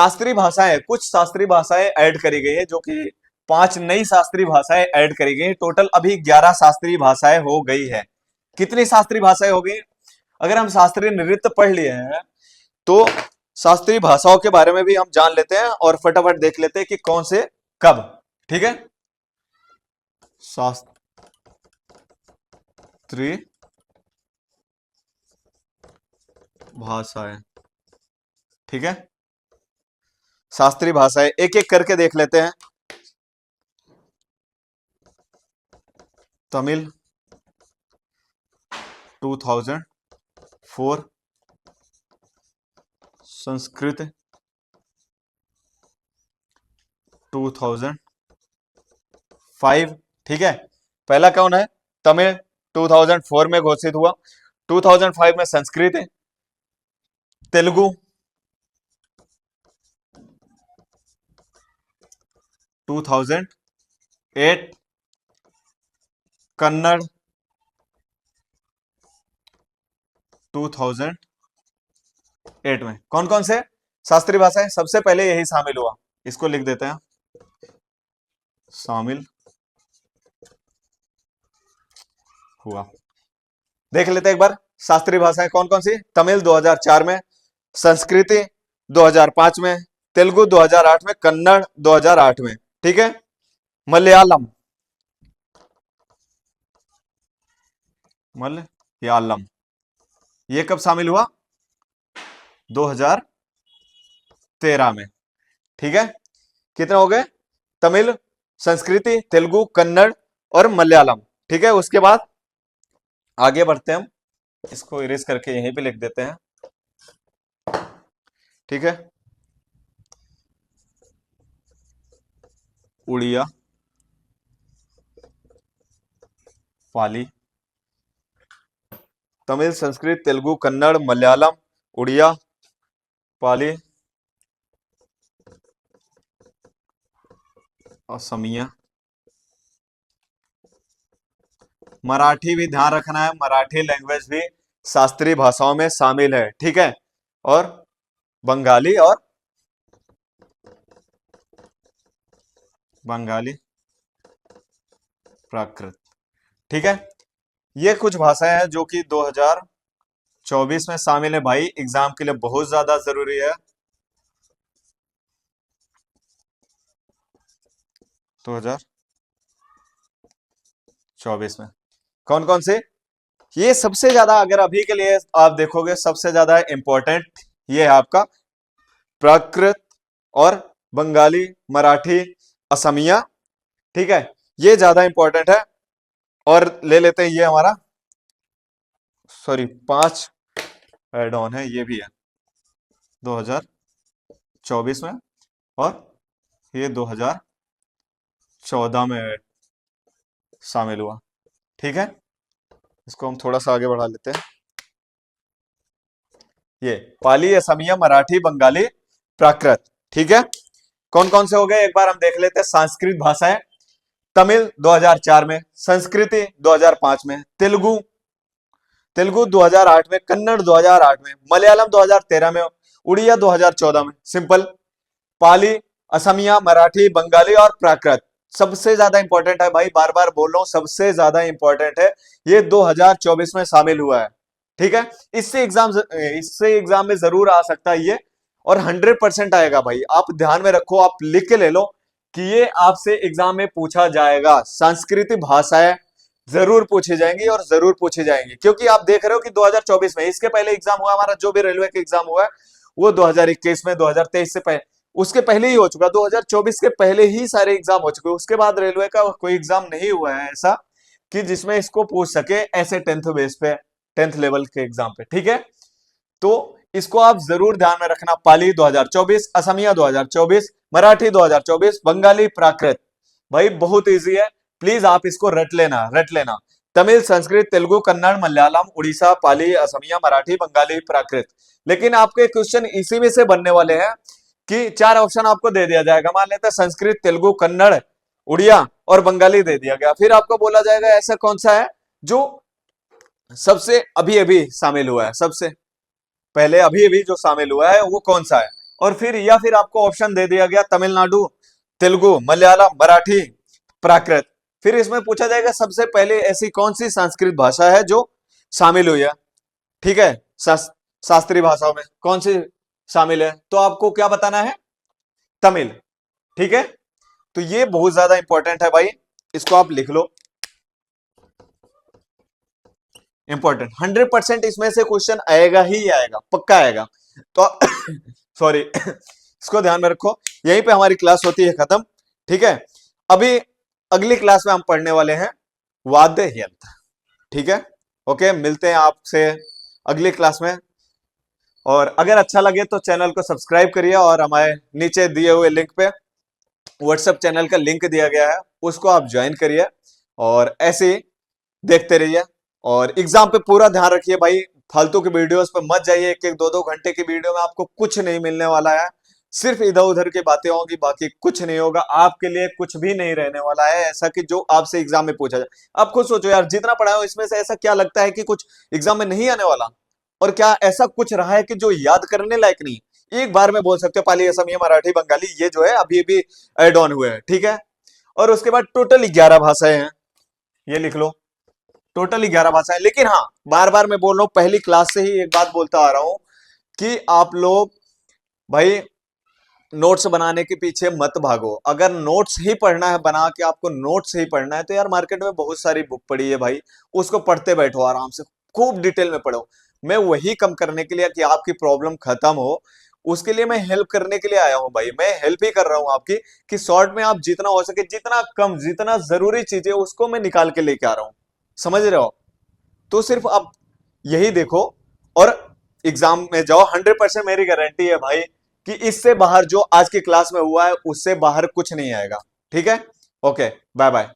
शास्त्रीय भाषाएं, कुछ शास्त्रीय भाषाएं ऐड करी गई है, जो कि 5 नई शास्त्रीय भाषाएं ऐड करी गई हैं। टोटल अभी 11 शास्त्रीय भाषाएं हो गई है। कितनी शास्त्रीय भाषाएं हो गई? अगर हम शास्त्रीय नृत्य पढ़ लिए हैं तो शास्त्रीय भाषाओं के बारे में भी हम जान लेते हैं और फटाफट देख लेते हैं कि कौन से कब। ठीक है, शास्त्रीय भाषाएं। ठीक है, शास्त्रीय भाषाएं एक एक करके देख लेते हैं। तमिल 2004, संस्कृत 2005। ठीक है, पहला कौन है? तमिल 2004 में घोषित हुआ। 2005 में संस्कृत है। तेलुगु 2008, कन्नड़ 2008 में। कौन कौन से शास्त्रीय भाषाएं? सबसे पहले यही शामिल हुआ, इसको लिख देते हैं, शामिल हुआ। देख लेते हैं एक बार शास्त्रीय भाषाएं कौन कौन सी। तमिल 2004 में, संस्कृति 2005 में, तेलुगु 2008 में, कन्नड़ 2008 में। ठीक है, मलयालम, मलयालम ये कब शामिल हुआ? 2013 में। ठीक है, कितने हो गए? तमिल, संस्कृति, तेलुगु, कन्नड़ और मलयालम। ठीक है, उसके बाद आगे बढ़ते हैं हम, इसको इरेज करके यहीं पे लिख देते हैं। ठीक है, उड़िया, पाली, तमिल, संस्कृत, तेलुगु, कन्नड़, मलयालम, उड़िया, पाली, असमिया, मराठी भी ध्यान रखना है, मराठी लैंग्वेज भी शास्त्रीय भाषाओं में शामिल है। ठीक है, और बंगाली और बंगाली प्राकृत। ठीक है, ये कुछ भाषाएं हैं जो कि 2024 में शामिल है। भाई एग्जाम के लिए बहुत ज्यादा जरूरी है। 2024 में कौन कौन से? ये सबसे ज्यादा, अगर अभी के लिए आप देखोगे, सबसे ज्यादा इंपॉर्टेंट ये है आपका प्राकृत और बंगाली, मराठी, असमिया। ठीक है, ये ज्यादा इंपॉर्टेंट है। और ले लेते हैं ये हमारा, सॉरी 5 एड ऑन है, ये भी है 2024 में, और ये 2014 में शामिल हुआ। ठीक है, इसको हम थोड़ा सा आगे बढ़ा लेते हैं। ये पाली, असमिया, मराठी, बंगाली, प्राकृत। ठीक है, कौन कौन से हो गए एक बार हम देख लेते हैं। संस्कृत भाषाएं, तमिल 2004 में, संस्कृति 2005 में, तेलुगु तेलुगु 2008 में, कन्नड़ 2008 में, मलयालम 2013 में, उड़िया 2014 में। सिंपल। पाली, असमिया, मराठी, बंगाली और प्राकृत सबसे ज्यादा इंपॉर्टेंट है भाई, बार बार बोल रहा हूं, सबसे ज्यादा इंपॉर्टेंट है। ये 2024 में शामिल हुआ है। ठीक है, इससे एग्जाम में जरूर आ सकता है ये, और 100% आएगा भाई। आप ध्यान में रखो, आप लिख के ले लो कि ये आपसे एग्जाम में पूछा जाएगा। सांस्कृतिक भाषाएं जरूर पूछी जाएंगी और जरूर पूछी जाएंगी, क्योंकि आप देख रहे हो कि 2024 में, इसके पहले एग्जाम हुआ हमारा, जो भी रेलवे का एग्जाम हुआ है वो 2021 में, 2023 से पहले, उसके पहले ही हो चुका। 2024 के पहले ही सारे एग्जाम हो चुके। उसके बाद रेलवे का कोई एग्जाम नहीं हुआ है ऐसा कि जिसमें इसको पूछ सके ऐसे 10th बेस पे, 10th लेवल के एग्जाम पे। ठीक है, तो इसको आप जरूर ध्यान में रखना। पाली 2024, असमिया 2024, मराठी 2024, बंगाली, प्राकृत। भाई बहुत इजी है, प्लीज आप इसको रट लेना, रट लेना। तमिल, संस्कृत, तेलुगु, कन्नड़, मलयालम, उड़ीसा, पाली, असमिया, मराठी, बंगाली, प्राकृत। लेकिन आपके क्वेश्चन इसी में से बनने वाले हैं कि 4 ऑप्शन आपको दे दिया जाएगा। मान लेते हैं संस्कृत, तेलुगु, कन्नड़, उड़िया और बंगाली दे दिया गया। फिर आपको बोला जाएगा ऐसा कौन सा है जो सबसे अभी अभी शामिल हुआ है, सबसे पहले अभी अभी जो शामिल हुआ है वो कौन सा है। और फिर या फिर आपको ऑप्शन दे दिया गया तमिलनाडु, तेलुगु, मलयालम, मराठी, प्राकृत। फिर इसमें पूछा जाएगा सबसे पहले ऐसी कौन सी संस्कृत भाषा है जो शामिल हुई है, ठीक है, शास्त्रीय भाषाओं में कौन सी शामिल है, तो आपको क्या बताना है, तमिल, ठीक है। तो ये बहुत ज्यादा इंपॉर्टेंट है भाई, इसको आप लिख लो, इंपॉर्टेंट, 100% इसमें से क्वेश्चन आएगा ही आएगा, पक्का आएगा। तो सॉरी इसको ध्यान में रखो। यहीं पे हमारी क्लास होती है खत्म, ठीक है। अभी अगली क्लास में हम पढ़ने वाले हैं वाद्य यंत्र, ठीक है। ओके, मिलते हैं आपसे अगली क्लास में। और अगर अच्छा लगे तो चैनल को सब्सक्राइब करिए, और हमारे नीचे दिए हुए लिंक पे व्हाट्सएप चैनल का लिंक दिया गया है, उसको आप ज्वाइन करिए और ऐसे ही देखते रहिए। और एग्जाम पे पूरा ध्यान रखिए भाई, फालतू के वीडियोस पे मत जाइए, एक एक दो दो घंटे की वीडियो में आपको कुछ नहीं मिलने वाला है, सिर्फ इधर उधर की बातें होंगी, बाकी कुछ नहीं होगा, आपके लिए कुछ भी नहीं रहने वाला है ऐसा कि जो आपसे एग्जाम में पूछा जाए। आप खुद सोचो यार, जितना पढ़ा हो इसमें से ऐसा क्या लगता है कि कुछ एग्जाम में नहीं आने वाला, और क्या ऐसा कुछ रहा है कि जो याद करने लायक नहीं। एक बार में बोल सकते हो पाली, असमिया, मराठी, बंगाली, ये जो है अभी अभी एड ऑन हुए हैं, ठीक है। और उसके बाद टोटल 11 भाषाएं हैं, ये लिख लो, टोटल 11 भाषाएं। लेकिन हाँ, बार बार मैं बोल रहा हूं, पहली क्लास से ही एक बात बोलता आ रहा हूं कि आप लोग भाई नोट्स बनाने के पीछे मत भागो। अगर नोट्स ही पढ़ना है, बना के आपको नोट्स ही पढ़ना है, तो यार मार्केट में बहुत सारी बुक पड़ी है भाई, उसको पढ़ते बैठो आराम से, खूब डिटेल में पढ़ो। मैं वही कम करने के लिए कि आपकी प्रॉब्लम खत्म हो, उसके लिए मैं हेल्प करने के लिए आया हूं भाई, मैं हेल्प ही कर रहा हूं आपकी, कि शॉर्ट में आप जितना हो सके, जितना कम, जितना जरूरी चीजें उसको मैं निकाल के लेके आ रहा हूं, समझ रहे हो। तो सिर्फ आप यही देखो और एग्जाम में जाओ, 100% मेरी गारंटी है भाई कि इससे बाहर जो आज की क्लास में हुआ है उससे बाहर कुछ नहीं आएगा, ठीक है। Okay, bye bye.